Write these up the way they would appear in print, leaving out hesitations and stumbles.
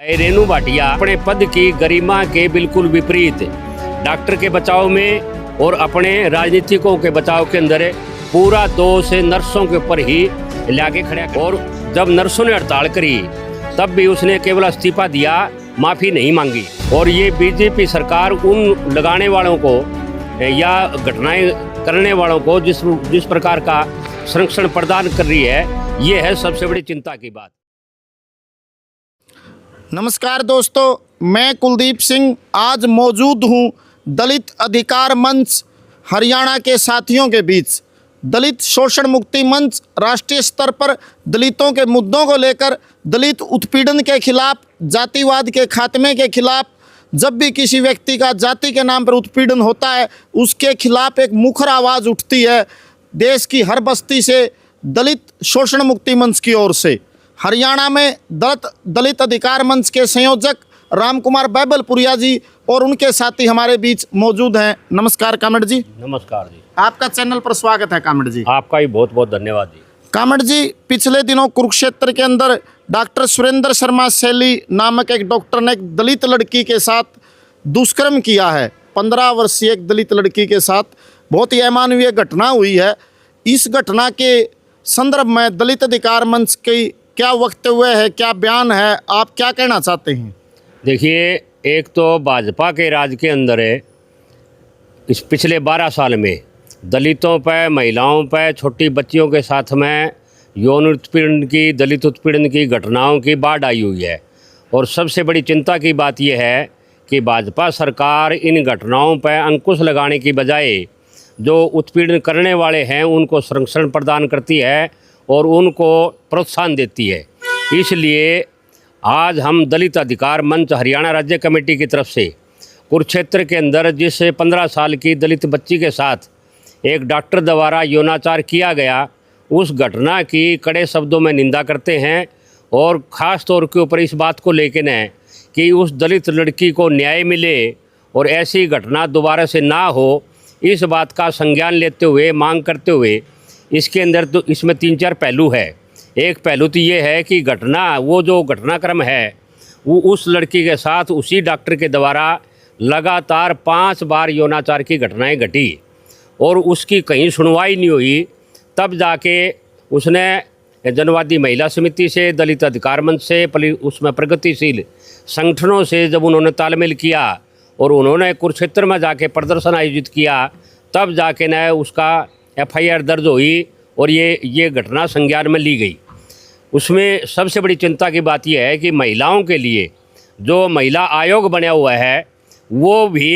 रेणु भाटिया अपने पद की गरिमा के बिल्कुल विपरीत डॉक्टर के बचाव में और अपने राजनीतिकों के बचाव के अंदर पूरा दोष नर्सों के ऊपर ही लाके खड़ा। और जब नर्सों ने हड़ताल करी तब भी उसने केवल इस्तीफा दिया, माफ़ी नहीं मांगी। और ये बीजेपी सरकार उन लगाने वालों को या घटनाएं करने वालों को जिस प्रकार का संरक्षण प्रदान कर रही है, ये है सबसे बड़ी चिंता की बात। नमस्कार दोस्तों, मैं कुलदीप सिंह आज मौजूद हूँ दलित अधिकार मंच हरियाणा के साथियों के बीच। दलित शोषण मुक्ति मंच राष्ट्रीय स्तर पर दलितों के मुद्दों को लेकर, दलित उत्पीड़न के खिलाफ, जातिवाद के खात्मे के खिलाफ, जब भी किसी व्यक्ति का जाति के नाम पर उत्पीड़न होता है उसके खिलाफ एक मुखर आवाज़ उठती है देश की हर बस्ती से, दलित शोषण मुक्ति मंच की ओर से। हरियाणा में दलित अधिकार मंच के संयोजक रामकुमार बैबलपुरिया जी और उनके साथी हमारे बीच मौजूद हैं। नमस्कार कामड़ जी। नमस्कार जी, आपका चैनल पर स्वागत है कामड़ जी। आपका भी बहुत बहुत धन्यवाद जी। कामड़ जी, पिछले दिनों कुरुक्षेत्र के अंदर डॉक्टर सुरेंद्र शर्मा सैली नामक एक डॉक्टर ने एक दलित लड़की के साथ दुष्कर्म किया है। 15 वर्षीय एक दलित लड़की के साथ बहुत ही अमानवीय घटना हुई है। इस घटना के संदर्भ में दलित अधिकार मंच की क्या वक्तव्य है, क्या बयान है, आप क्या कहना चाहते हैं? देखिए, एक तो भाजपा के राज के अंदर है, इस पिछले 12 साल में दलितों पर, महिलाओं पर, छोटी बच्चियों के साथ में यौन उत्पीड़न की, दलित उत्पीड़न की घटनाओं की बाढ़ आई हुई है। और सबसे बड़ी चिंता की बात यह है कि भाजपा सरकार इन घटनाओं पर अंकुश लगाने की बजाय जो उत्पीड़न करने वाले हैं उनको संरक्षण प्रदान करती है और उनको प्रोत्साहन देती है। इसलिए आज हम दलित अधिकार मंच हरियाणा राज्य कमेटी की तरफ से कुरुक्षेत्र के अंदर जिस 15 साल की दलित बच्ची के साथ एक डॉक्टर द्वारा यौनाचार किया गया, उस घटना की कड़े शब्दों में निंदा करते हैं। और ख़ास तौर के ऊपर इस बात को लेकर है कि उस दलित लड़की को न्याय मिले और ऐसी घटना दोबारा से ना हो, इस बात का संज्ञान लेते हुए, मांग करते हुए, इसके अंदर तो इसमें 3-4 पहलू है। एक पहलू तो ये है कि वो जो घटनाक्रम है वो उस लड़की के साथ उसी डॉक्टर के द्वारा लगातार 5 बार यौनाचार की घटनाएं घटी और उसकी कहीं सुनवाई नहीं हुई। तब जाके उसने जनवादी महिला समिति से, दलित अधिकार मंच से, उसमें प्रगतिशील संगठनों से जब उन्होंने तालमेल किया और उन्होंने कुरुक्षेत्र में जाके प्रदर्शन आयोजित किया, तब जाके न उसका FIR दर्ज हुई और ये घटना संज्ञान में ली गई। उसमें सबसे बड़ी चिंता की बात यह है कि महिलाओं के लिए जो महिला आयोग बना हुआ है वो भी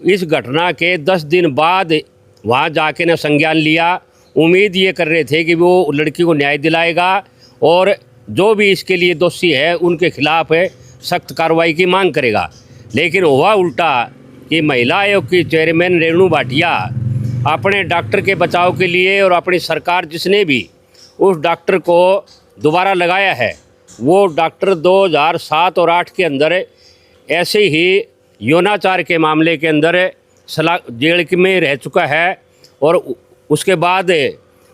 इस घटना के 10 दिन बाद वहाँ जाके न संज्ञान लिया। उम्मीद ये कर रहे थे कि वो लड़की को न्याय दिलाएगा और जो भी इसके लिए दोषी है उनके खिलाफ सख्त कार्रवाई की मांग करेगा। लेकिन हुआ उल्टा कि महिला आयोग की चेयरमैन रेणु भाटिया अपने डॉक्टर के बचाव के लिए और अपनी सरकार जिसने भी उस डॉक्टर को दोबारा लगाया है, वो डॉक्टर 2007 और 8 के अंदर ऐसे ही यौनाचार के मामले के अंदर जेल में रह चुका है। और उसके बाद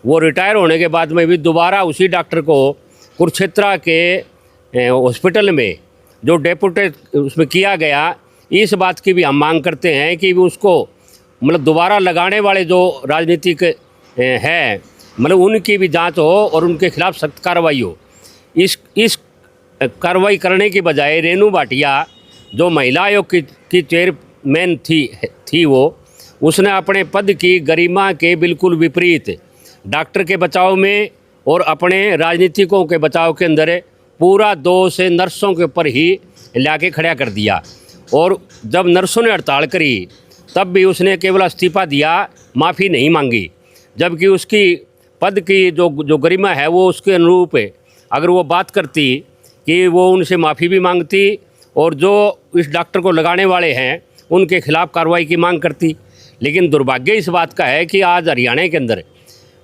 वो रिटायर होने के बाद में भी दोबारा उसी डॉक्टर को कुरुक्षेत्र के हॉस्पिटल में जो डेपुटेड उसमें किया गया, इस बात की भी हम मांग करते हैं कि उसको मतलब दोबारा लगाने वाले जो राजनीतिक हैं, मतलब उनकी भी जांच हो और उनके खिलाफ सख्त कार्रवाई हो। इस कार्रवाई करने की बजाय रेणु भाटिया जो महिला आयोग की चेयरमैन थी वो, उसने अपने पद की गरिमा के बिल्कुल विपरीत डॉक्टर के बचाव में और अपने राजनीतिकों के बचाव के अंदर पूरा दोष नर्सों के ऊपर ही लाके खड़ा कर दिया। और जब नर्सों ने हड़ताल करी तब भी उसने केवल इस्तीफा दिया, माफ़ी नहीं मांगी। जबकि उसकी पद की जो गरिमा है वो उसके अनुरूप है। अगर वो बात करती कि वो उनसे माफ़ी भी मांगती और जो इस डॉक्टर को लगाने वाले हैं उनके खिलाफ कार्रवाई की मांग करती। लेकिन दुर्भाग्य इस बात का है कि आज हरियाणा के अंदर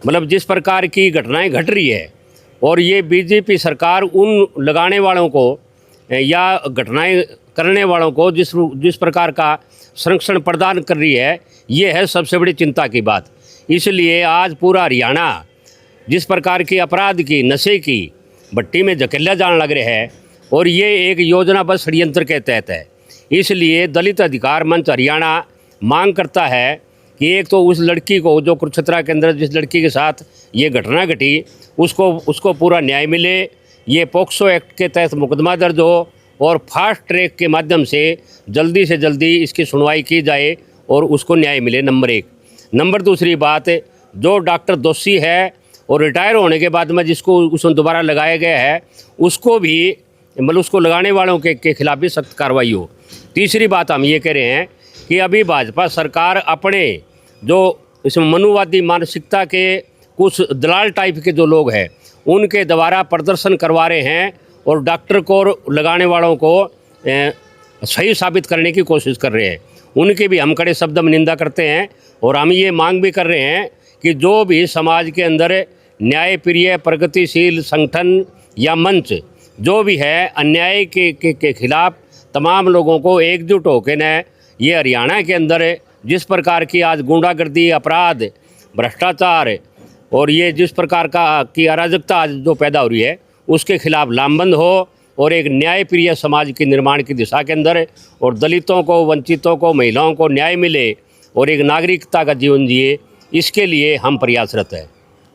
मतलब जिस प्रकार की घटनाएं घट रही है और ये बीजेपी सरकार उन लगाने वालों को या घटनाएं करने वालों को जिस प्रकार का संरक्षण प्रदान कर रही है, ये है सबसे बड़ी चिंता की बात। इसलिए आज पूरा हरियाणा जिस प्रकार की अपराध की, नशे की भट्टी में धकेला जाने लग रहे हैं, और ये एक योजनाबद्ध षड्यंत्र के तहत है। इसलिए दलित अधिकार मंच हरियाणा मांग करता है कि एक तो उस लड़की को, जो कुरुक्षेत्र के अंदर जिस लड़की के साथ ये घटना घटी, उसको पूरा न्याय मिले। ये पॉक्सो एक्ट के तहत मुकदमा दर्ज हो और फास्ट ट्रैक के माध्यम से जल्दी इसकी सुनवाई की जाए और उसको न्याय मिले, नंबर 1। नंबर दूसरी बात, जो डॉक्टर दोषी है और रिटायर होने के बाद में जिसको उसमें दोबारा लगाया गया है, उसको भी मतलब उसको लगाने वालों के खिलाफ भी सख्त कार्रवाई हो। तीसरी बात हम ये कह रहे हैं कि अभी भाजपा सरकार अपने जो इसमें मनुवादी मानसिकता के कुछ दलाल टाइप के जो लोग हैं, उनके द्वारा प्रदर्शन करवा रहे हैं और डॉक्टर को लगाने वालों को सही साबित करने की कोशिश कर रहे हैं। उनकी भी हम कड़े शब्द में निंदा करते हैं और हम ये मांग भी कर रहे हैं कि जो भी समाज के अंदर न्यायप्रिय प्रगतिशील संगठन या मंच जो भी है, अन्याय के खिलाफ तमाम लोगों को एकजुट होकर न ये हरियाणा के अंदर जिस प्रकार की आज गुंडागर्दी, अपराध, भ्रष्टाचार और ये जिस प्रकार की अराजकता आज जो पैदा हो रही है, उसके खिलाफ लामबंद हो और एक न्यायप्रिय समाज के निर्माण की दिशा के अंदर और दलितों को, वंचितों को, महिलाओं को न्याय मिले और एक नागरिकता का जीवन जिए, इसके लिए हम प्रयासरत हैं।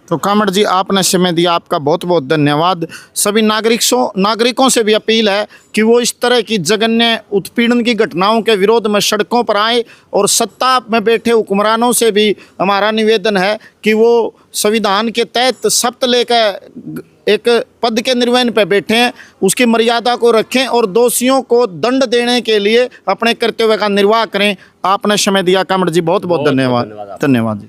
तो कामड़ जी, आपने समय दिया, आपका बहुत बहुत धन्यवाद। सभी नागरिकों से भी अपील है कि वो इस तरह की जघन्य उत्पीड़न की घटनाओं के विरोध में सड़कों पर आए और सत्ता में बैठे हुक्मरानों से भी हमारा निवेदन है कि वो संविधान के तहत शपथ लेकर एक पद के निर्वहन पर बैठे हैं, उसकी मर्यादा को रखें और दोषियों को दंड देने के लिए अपने कर्तव्य का निर्वाह करें। आपने समय दिया कामड़ जी, बहुत बहुत धन्यवाद। धन्यवाद जी।